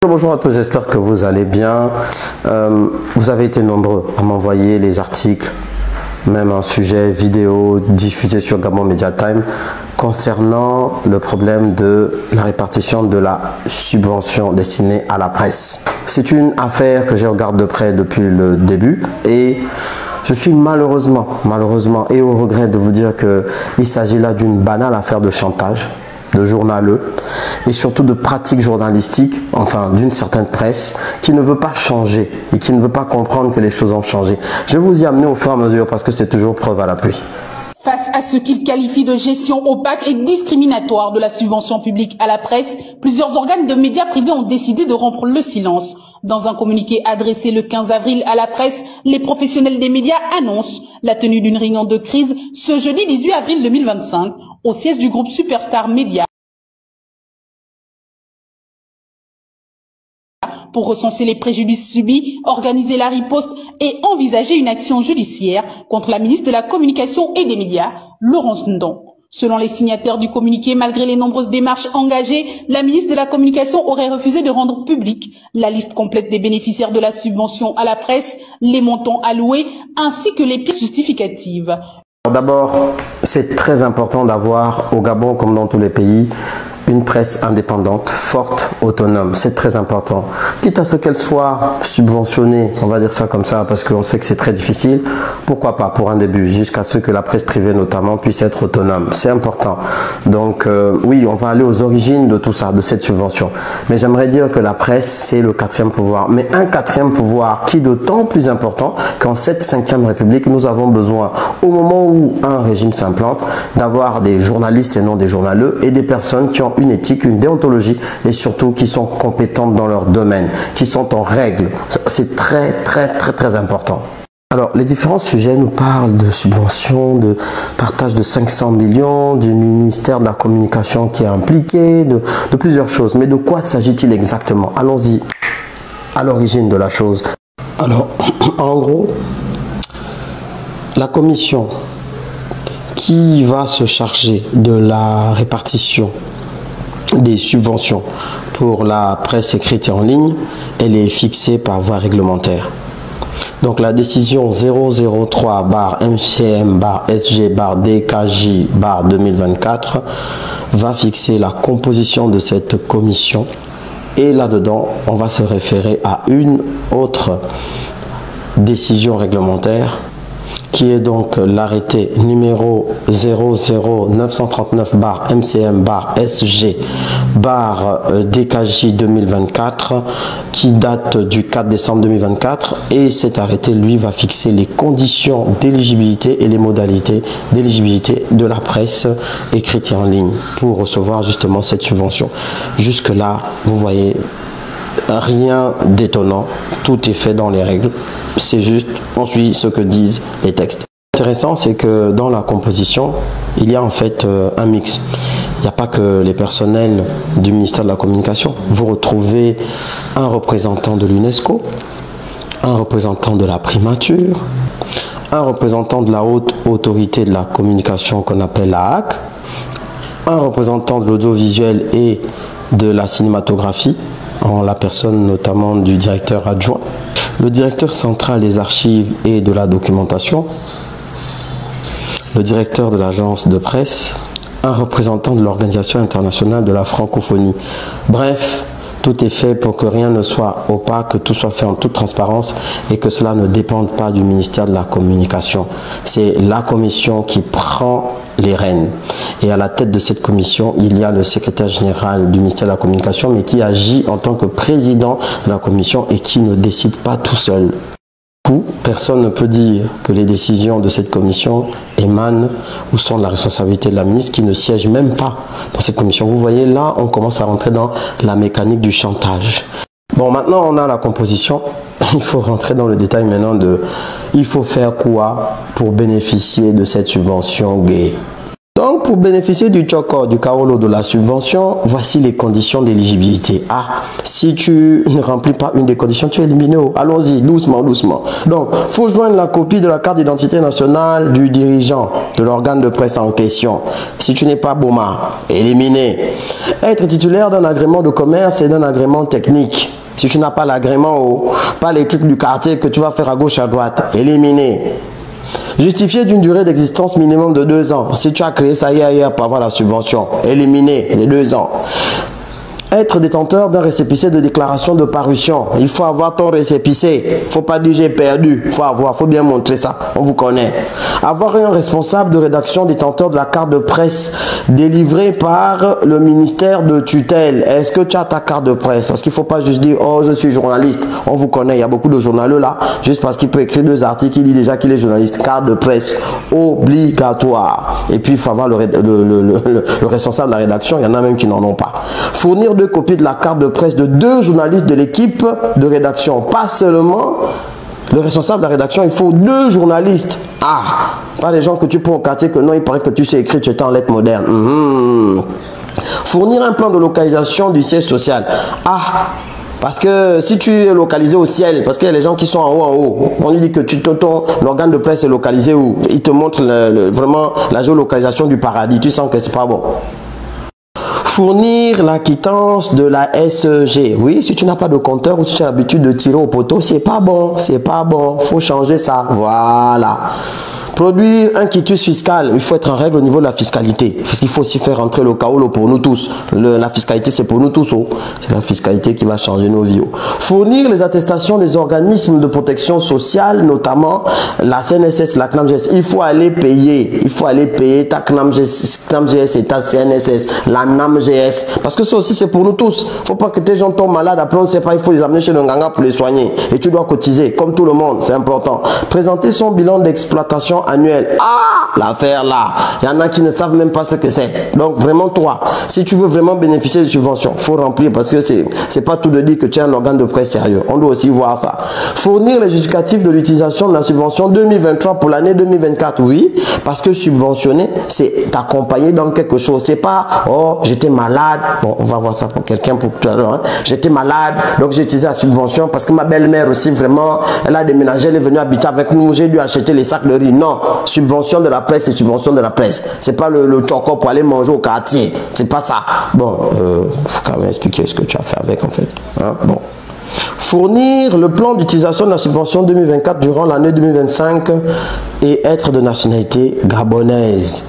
Bonjour à tous, j'espère que vous allez bien. Vous avez été nombreux à m'envoyer les articles, même un sujet vidéo diffusé sur Gabon Media Time concernant le problème de la répartition de la subvention destinée à la presse. C'est une affaire que je regarde de près depuis le début et je suis malheureusement et au regret de vous dire qu'il s'agit là d'une banale affaire de chantage, de journaleux et surtout de pratiques journalistiques, enfin d'une certaine presse qui ne veut pas changer et qui ne veut pas comprendre que les choses ont changé. Je vais vous y amener au fur et à mesure parce que c'est toujours preuve à l'appui. Face à ce qu'il qualifie de gestion opaque et discriminatoire de la subvention publique à la presse, plusieurs organes de médias privés ont décidé de rompre le silence. Dans un communiqué adressé le 15 avril à la presse, les professionnels des médias annoncent la tenue d'une réunion de crise ce jeudi 18 avril 2025 au siège du groupe Superstar Media pour recenser les préjudices subis, organiser la riposte et envisager une action judiciaire contre la ministre de la Communication et des Médias, Laurence Ndong. Selon les signataires du communiqué, malgré les nombreuses démarches engagées, la ministre de la Communication aurait refusé de rendre publique la liste complète des bénéficiaires de la subvention à la presse, les montants alloués, ainsi que les pièces justificatives. D'abord, c'est très important d'avoir au Gabon, comme dans tous les pays, une presse indépendante, forte, autonome. C'est très important. Quitte à ce qu'elle soit subventionnée, on va dire ça comme ça, parce qu'on sait que c'est très difficile. Pourquoi pas pour un début, jusqu'à ce que la presse privée notamment puisse être autonome. C'est important. Donc oui, on va aller aux origines de tout ça, de cette subvention. Mais j'aimerais dire que la presse, c'est le quatrième pouvoir. Mais un quatrième pouvoir qui est d'autant plus important qu'en cette 5e République, nous avons besoin, au moment où un régime s'implante, d'avoir des journalistes et non des journaleux et des personnes qui ont une éthique, une déontologie et surtout qui sont compétentes dans leur domaine, qui sont en règle. C'est très important. Alors, les différents sujets nous parlent de subventions, de partage de 500 millions, du ministère de la Communication qui est impliqué, de plusieurs choses. Mais de quoi s'agit-il exactement? Allons-y à l'origine de la chose. Alors, en gros, la commission qui va se charger de la répartition des subventions pour la presse écrite et en ligne, elle est fixée par voie réglementaire. Donc la décision 003/MCM/SG/DKJ/2024 va fixer la composition de cette commission et là-dedans, on va se référer à une autre décision réglementaire qui est donc l'arrêté numéro 00939/MCM/SG/DKJ 2024 qui date du 4 décembre 2024 et cet arrêté lui va fixer les conditions d'éligibilité et les modalités d'éligibilité de la presse écrite et en ligne pour recevoir justement cette subvention. Jusque là, vous voyez, rien d'étonnant, tout est fait dans les règles, c'est juste, on suit ce que disent les textes. Intéressant, c'est que dans la composition, il y a en fait un mix. Il n'y a pas que les personnels du ministère de la Communication. Vous retrouvez un représentant de l'UNESCO, un représentant de la primature, un représentant de la haute autorité de la communication qu'on appelle la HAC, un représentant de l'audiovisuel et de la cinématographie, en la personne notamment du directeur adjoint, le directeur central des archives et de la documentation, le directeur de l'agence de presse, un représentant de l'Organisation internationale de la francophonie. Bref, tout est fait pour que rien ne soit opaque, que tout soit fait en toute transparence et que cela ne dépende pas du ministère de la Communication. C'est la commission qui prend les rênes. Et à la tête de cette commission, il y a le secrétaire général du ministère de la Communication, mais qui agit en tant que président de la commission et qui ne décide pas tout seul. Personne ne peut dire que les décisions de cette commission émanent ou sont de la responsabilité de la ministre qui ne siège même pas dans cette commission. Vous voyez, là, on commence à rentrer dans la mécanique du chantage. Bon, maintenant, on a la composition. Il faut rentrer dans le détail maintenant de il faut faire quoi pour bénéficier de cette subvention gay. Donc, pour bénéficier du Tchoko, du Kaolo, de la subvention, voici les conditions d'éligibilité. Ah, si tu ne remplis pas une des conditions, tu es éliminé. Allons-y, doucement, doucement. Donc, il faut joindre la copie de la carte d'identité nationale du dirigeant de l'organe de presse en question. Si tu n'es pas Boma, éliminé. Être titulaire d'un agrément de commerce et d'un agrément technique. Si tu n'as pas l'agrément, pas les trucs du quartier que tu vas faire à gauche, à droite, éliminé. Justifier d'une durée d'existence minimum de 2 ans. Si tu as créé ça hier pour avoir la subvention, éliminer les 2 ans. Être détenteur d'un récépissé de déclaration de parution. Il faut avoir ton récépissé. Il ne faut pas dire j'ai perdu. Il faut bien montrer ça. On vous connaît. Avoir un responsable de rédaction détenteur de la carte de presse délivrée par le ministère de tutelle. Est-ce que tu as ta carte de presse? Parce qu'il ne faut pas juste dire oh je suis journaliste. On vous connaît. Il y a beaucoup de journaleux là. Juste parce qu'il peut écrire 2 articles, il dit déjà qu'il est journaliste. Carte de presse obligatoire. Et puis il faut avoir le responsable de la rédaction. Il y en a même qui n'en ont pas. Fournir 2 copies de la carte de presse de 2 journalistes de l'équipe de rédaction. Pas seulement le responsable de la rédaction, il faut 2 journalistes. Ah, pas les gens que tu prends au quartier que non, il paraît que tu sais écrire, tu étais en lettres modernes. Fournir un plan de localisation du siège social. Ah, parce que si tu es localisé au ciel, parce qu'il y a les gens qui sont en haut, on lui dit que l'organe de presse est localisé où il te montre vraiment la géolocalisation du paradis, tu sens que c'est pas bon. Fournir la quittance de la SEG. Oui, si tu n'as pas de compteur ou si tu as l'habitude de tirer au poteau, c'est pas bon, c'est pas bon. Faut changer ça. Voilà. Produire un quitus fiscal, il faut être en règle au niveau de la fiscalité. Parce qu'il faut aussi faire rentrer le Kaolo pour nous tous. La fiscalité, c'est pour nous tous. C'est la fiscalité qui va changer nos vies. Fournir les attestations des organismes de protection sociale, notamment la CNSS, la CNAMGS. Il faut aller payer. Il faut aller payer ta CNAMGS et ta CNSS, la NAMGS. Parce que ça aussi, c'est pour nous tous. Il ne faut pas que tes gens tombent malades. Après, on ne sait pas, il faut les amener chez le Nganga pour les soigner. Et tu dois cotiser, comme tout le monde. C'est important. Présenter son bilan d'exploitation annuel. Ah, l'affaire là, il y en a qui ne savent même pas ce que c'est. Donc vraiment toi, si tu veux vraiment bénéficier de subventions, faut remplir parce que c'est pas tout de dire que tu es un organe de presse sérieux. On doit aussi voir ça. Fournir les justificatifs de l'utilisation de la subvention 2023 pour l'année 2024. Oui, parce que subventionner, c'est t'accompagner dans quelque chose. C'est pas oh j'étais malade. Bon, on va voir ça pour quelqu'un pour tout à l'heure. Hein. J'étais malade, donc j'ai utilisé la subvention parce que ma belle-mère aussi vraiment, elle a déménagé, elle est venue habiter avec nous. J'ai dû acheter les sacs de riz. Non. Subvention de la presse, c'est subvention de la presse. C'est pas le Tchoko pour aller manger au quartier. C'est pas ça. Bon, faut quand même expliquer ce que tu as fait avec en fait. Hein? Bon. Fournir le plan d'utilisation de la subvention 2024 durant l'année 2025 et être de nationalité gabonaise.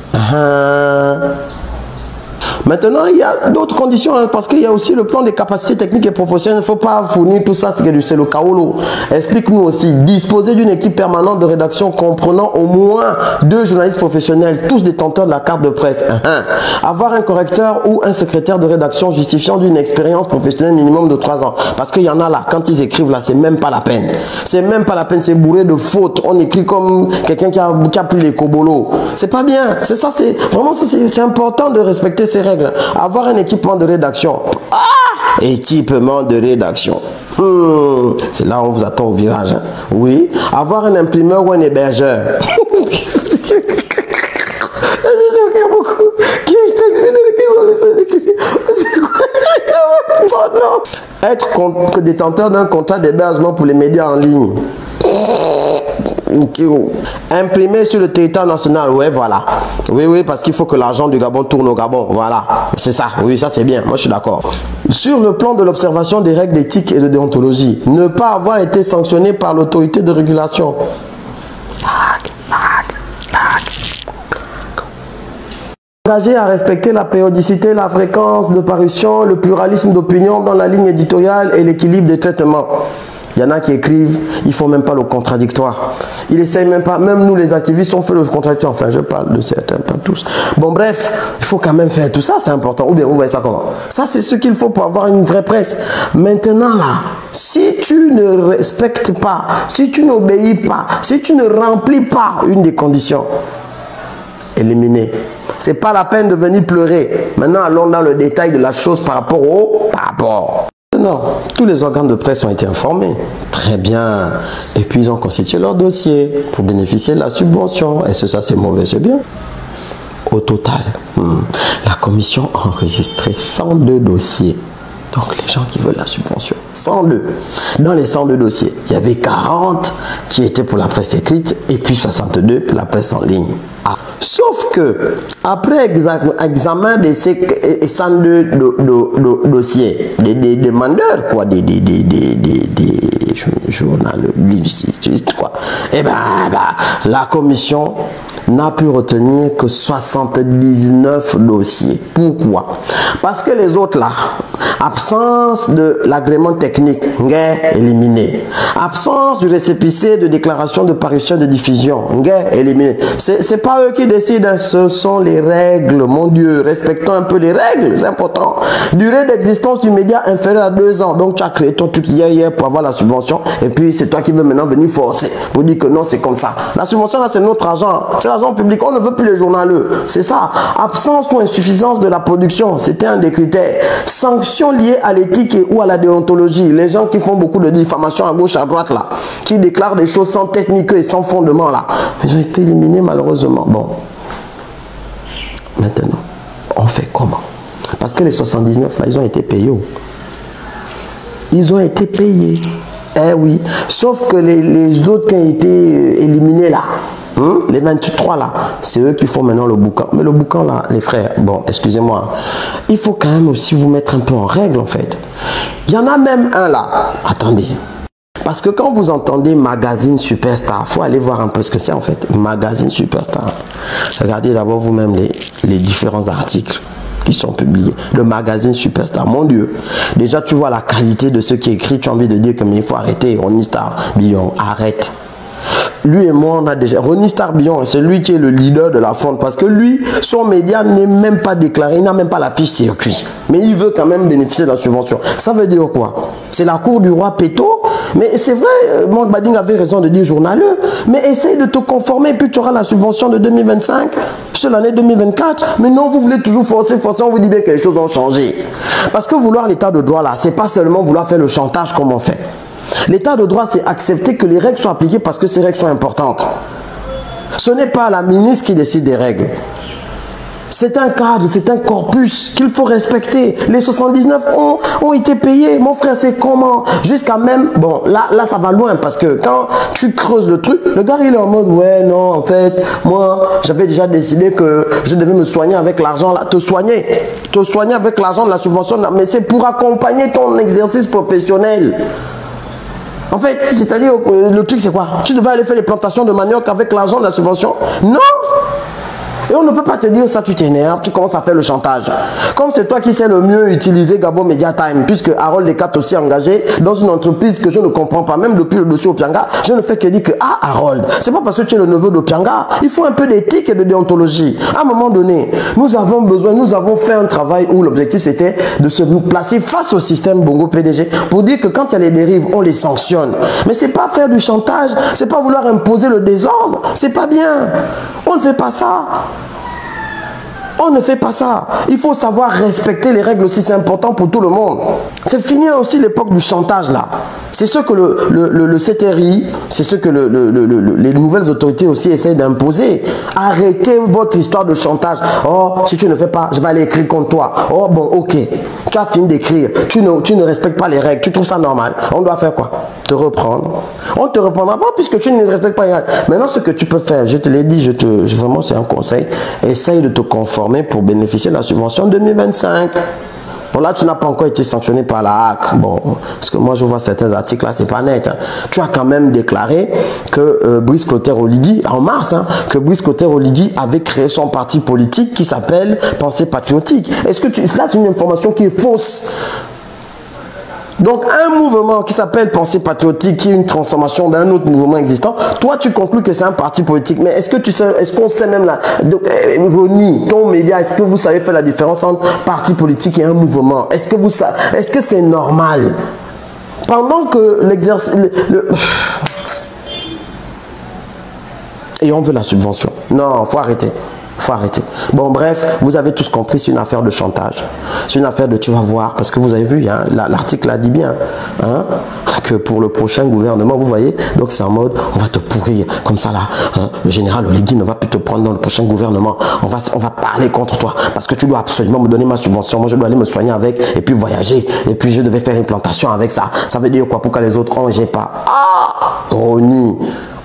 Maintenant, il y a d'autres conditions, hein, parce qu'il y a aussi le plan des capacités techniques et professionnelles. Il ne faut pas fournir tout ça, c'est le Kaolo. Explique-nous aussi. Disposer d'une équipe permanente de rédaction comprenant au moins 2 journalistes professionnels, tous détenteurs de la carte de presse. Avoir un correcteur ou un secrétaire de rédaction justifiant d'une expérience professionnelle minimum de 3 ans. Parce qu'il y en a là, quand ils écrivent là, c'est même pas la peine. C'est même pas la peine, c'est bourré de fautes. On écrit comme quelqu'un qui a pris les cobolos. C'est pas bien. C'est ça, c'est vraiment, c'est important de respecter ces règles. Avoir un équipement de rédaction. Ah, équipement de rédaction. C'est là où on vous attend au virage. Hein. Oui. Avoir un imprimeur ou un hébergeur. Être détenteur d'un contrat d'hébergement pour les médias en ligne. Imprimé sur le territoire national, ouais, voilà. Oui, parce qu'il faut que l'argent du Gabon tourne au Gabon, voilà. C'est ça, oui, ça c'est bien, moi je suis d'accord. Sur le plan de l'observation des règles d'éthique et de déontologie, ne pas avoir été sanctionné par l'autorité de régulation. Engagé à respecter la périodicité, la fréquence de parution, le pluralisme d'opinion dans la ligne éditoriale et l'équilibre des traitements. Il y en a qui écrivent, ils ne font même pas le contradictoire. Ils n'essayent même pas, même nous les activistes, on fait le contradictoire. Enfin, je parle de certains, pas tous. Bon, bref, il faut quand même faire tout ça, c'est important. Ou bien, vous voyez ça comment? Ça, c'est ce qu'il faut pour avoir une vraie presse. Maintenant, là, si tu ne respectes pas, si tu n'obéis pas, si tu ne remplis pas une des conditions, éliminé. C'est pas la peine de venir pleurer. Maintenant, allons dans le détail de la chose par rapport au rapport. Non, tous les organes de presse ont été informés. Très bien. Et puis, ils ont constitué leur dossier pour bénéficier de la subvention. Est-ce que ça, c'est mauvais? C'est bien. Au total, la commission a enregistré 102 dossiers. Donc les gens qui veulent la subvention, 102. Dans les 102 dossiers, il y avait 40 qui étaient pour la presse écrite et puis 62 pour la presse en ligne. Ah. Sauf que, après examen de ces 102 dossiers, des demandeurs, quoi, des journalistes, quoi, et ben, la commission n'a pu retenir que 79 dossiers. Pourquoi? Parce que les autres là, absence de l'agrément technique, éliminé. Absence du récépissé de déclaration de parution de diffusion, éliminé. C'est pas eux qui décident, ce sont les règles, mon Dieu. Respectons un peu les règles, c'est important. Durée d'existence du média inférieure à 2 ans. Donc tu as créé ton truc hier pour avoir la subvention et puis c'est toi qui veux maintenant venir forcer pour dire que non, c'est comme ça. La subvention là, c'est notre argent, c'est l'argent public, on ne veut plus les journaleux. C'est ça. Absence ou insuffisance de la production, c'était un des critères. Sanctions liées à l'éthique ou à la déontologie. Les gens qui font beaucoup de diffamation à gauche, à droite là, qui déclarent des choses sans technique et sans fondement là, ils ont été éliminés malheureusement. Bon. Maintenant, on fait comment? Parce que les 79 là, ils ont été payés. Ils ont été payés. Eh oui. Sauf que les autres qui ont été éliminés là, les 23 là, c'est eux qui font maintenant le boucan. Mais le boucan là, les frères, bon, excusez-moi, il faut quand même aussi vous mettre un peu en règle en fait. Il y en a même un là, attendez. Parce que quand vous entendez Magazine Superstar, il faut aller voir un peu ce que c'est en fait. Magazine Superstar. Regardez d'abord vous-même les différents articles qui sont publiés. Le Magazine Superstar, mon Dieu. Déjà tu vois la qualité de ce qui est écrit, tu as envie de dire que mais il faut arrêter. Ronnie Star Billon, arrête. Lui et moi, on a déjà... Ronnie Star Billon, c'est lui qui est le leader de la fronde. Parce que lui, son média n'est même pas déclaré. Il n'a même pas la fiche circuit. Mais il veut quand même bénéficier de la subvention. Ça veut dire quoi? C'est la cour du roi Péto. Mais c'est vrai, Monk Bading avait raison de dire journaleux. Mais essaye de te conformer, puis tu auras la subvention de 2025. C'est l'année 2024. Mais non, vous voulez toujours forcer. On vous dit bien que les choses ont changé. Parce que vouloir l'état de droit là, c'est pas seulement vouloir faire le chantage comme on fait. L'état de droit, c'est accepter que les règles soient appliquées parce que ces règles sont importantes. Ce n'est pas la ministre qui décide des règles. C'est un cadre, c'est un corpus qu'il faut respecter. Les 79 ont été payés. Mon frère, c'est comment? Jusqu'à même... Bon, là, ça va loin parce que quand tu creuses le truc, le gars, il est en mode, ouais, non, en fait, moi, j'avais déjà décidé que je devais me soigner avec l'argent, là. Te soigner avec l'argent de la subvention, mais c'est pour accompagner ton exercice professionnel. En fait, c'est-à-dire, le truc, c'est quoi? Tu devais aller faire les plantations de manioc avec l'argent de la subvention? Non! Et on ne peut pas te dire ça, tu t'énerves, tu commences à faire le chantage. Comme c'est toi qui sais le mieux utiliser Gabon Media Time, puisque Harold Descartes aussi engagé dans une entreprise que je ne comprends pas, même depuis le dossier Opianga, je ne fais que dire que, ah Harold, c'est pas parce que tu es le neveu d'Opianga, il faut un peu d'éthique et de déontologie. À un moment donné, nous avons besoin, nous avons fait un travail où l'objectif c'était de se placer face au système Bongo PDG pour dire que quand il y a les dérives, on les sanctionne. Mais c'est pas faire du chantage, c'est pas vouloir imposer le désordre, c'est pas bien. On ne fait pas ça. On ne fait pas ça. Il faut savoir respecter les règles aussi, c'est important pour tout le monde. C'est fini aussi l'époque du chantage là. C'est ce que le CTRI, c'est ce que les nouvelles autorités aussi essayent d'imposer. Arrêtez votre histoire de chantage. Oh, si tu ne fais pas, je vais aller écrire contre toi. Oh bon, ok. Tu as fini d'écrire. Tu ne respectes pas les règles. Tu trouves ça normal. On doit faire quoi? Te reprendre. On ne te reprendra pas puisque tu ne respectes pas les règles. Maintenant, ce que tu peux faire, je te l'ai dit, vraiment c'est un conseil. Essaye de te conformer pour bénéficier de la subvention 2025. Bon là tu n'as pas encore été sanctionné par la HAC. Bon, parce que moi je vois certains articles là, c'est pas net. Hein. Tu as quand même déclaré que Brice Clotaire Oligui, en mars, hein, que Brice Clotaire Oligui avait créé son parti politique qui s'appelle Pensée Patriotique. Est-ce que là c'est une information qui est fausse? Donc un mouvement qui s'appelle Pensée Patriotique, qui est une transformation d'un autre mouvement existant, toi tu conclus que c'est un parti politique. Mais est-ce que tu sais, est-ce qu'on sait même là, Ronnie, ton média, est-ce que vous savez faire la différence entre parti politique et un mouvement? Est-ce que vous savez, est-ce que c'est normal? Pendant que l'exercice, et on veut la subvention. Non, faut arrêter. Faut arrêter. Bon, bref, vous avez tous compris, c'est une affaire de chantage. C'est une affaire de tu vas voir, parce que vous avez vu, hein, l'article a dit bien, hein, que pour le prochain gouvernement, vous voyez, donc c'est en mode, on va te pourrir, comme ça là, hein, le général Oligui ne va plus te prendre dans le prochain gouvernement, on va parler contre toi, parce que tu dois absolument me donner ma subvention, moi je dois aller me soigner avec, et puis voyager, et puis je devais faire une plantation avec ça. Ça veut dire quoi? Pourquoi les autres, j'ai pas. Ah, Rony.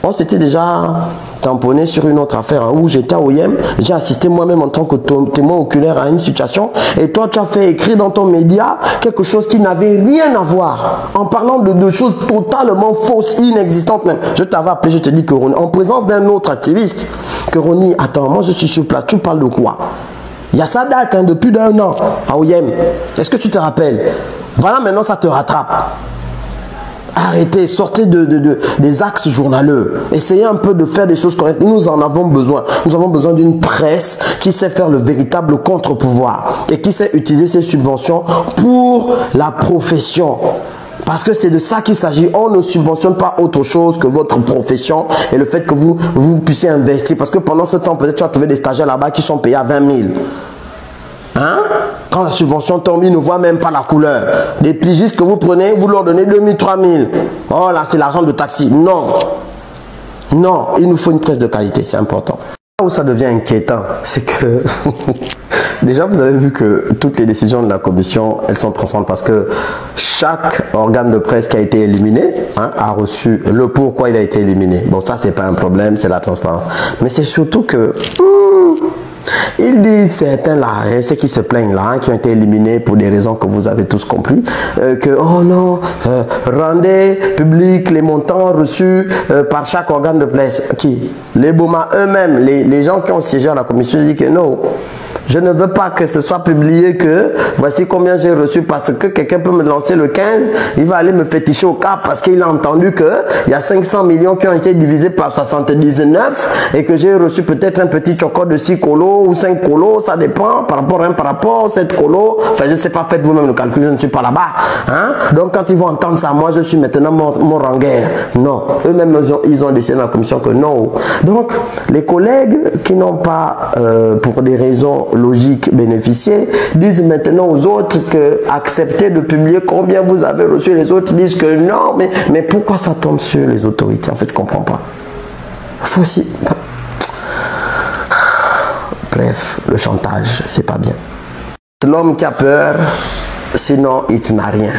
On s'était déjà tamponné sur une autre affaire, hein, où j'étais à OIM, j'ai assisté moi-même en tant que témoin oculaire à une situation, et toi tu as fait écrire dans ton média quelque chose qui n'avait rien à voir, en parlant de choses totalement fausses, inexistantes même. Je t'avais appelé, je te dis que Rony, en présence d'un autre activiste, que Rony, attends, moi je suis sur place, tu parles de quoi? Il y a ça date, hein, depuis d'un an à OIM. Est-ce que tu te rappelles? Voilà, maintenant ça te rattrape. Arrêtez, sortez des axes journaleux. Essayez un peu de faire des choses correctes. Nous en avons besoin. Nous avons besoin d'une presse qui sait faire le véritable contre-pouvoir et qui sait utiliser ses subventions pour la profession. Parce que c'est de ça qu'il s'agit. On ne subventionne pas autre chose que votre profession et le fait que vous puissiez investir. Parce que pendant ce temps, peut-être tu as trouvé des stagiaires là-bas qui sont payés à 20 000. Hein? Quand la subvention tombe, ils ne voient même pas la couleur. Les pigistes que vous prenez, vous leur donnez 2 000, 3 000. Oh là, c'est l'argent de taxi. Non. Non, il nous faut une presse de qualité, c'est important. Là où ça devient inquiétant, c'est que déjà vous avez vu que toutes les décisions de la commission, elles sont transparentes parce que chaque organe de presse qui a été éliminé, hein, a reçu le pourquoi il a été éliminé. Bon, ça c'est pas un problème, c'est la transparence. Mais c'est surtout que ils disent certains là, ceux qui se plaignent là, hein, qui ont été éliminés pour des raisons que vous avez tous compris, que oh non, rendez public les montants reçus par chaque organe de presse. Qui? Les BOMA eux-mêmes, les gens qui ont siégé à la commission disent que non. Je ne veux pas que ce soit publié que voici combien j'ai reçu parce que quelqu'un peut me lancer le 15, il va aller me féticher au cap parce qu'il a entendu qu'il y a 500 millions qui ont été divisés par 79 et que j'ai reçu peut-être un petit choco de 6 colos ou 5 colos, ça dépend par rapport 7 colos. Enfin, je ne sais pas, faites vous-même le calcul, je ne suis pas là-bas. Hein? Donc, quand ils vont entendre ça, moi je suis maintenant mon rangueur. Non, eux-mêmes ils ont décidé dans la commission que non. Donc, les collègues qui n'ont pas, pour des raisons logique bénéficier, disent maintenant aux autres que acceptez de publier combien vous avez reçu. Les autres disent que non, mais pourquoi ça tombe sur les autorités? En fait, je comprends pas. Faut aussi... Bref, le chantage, c'est pas bien. L'homme qui a peur, sinon il n'a rien.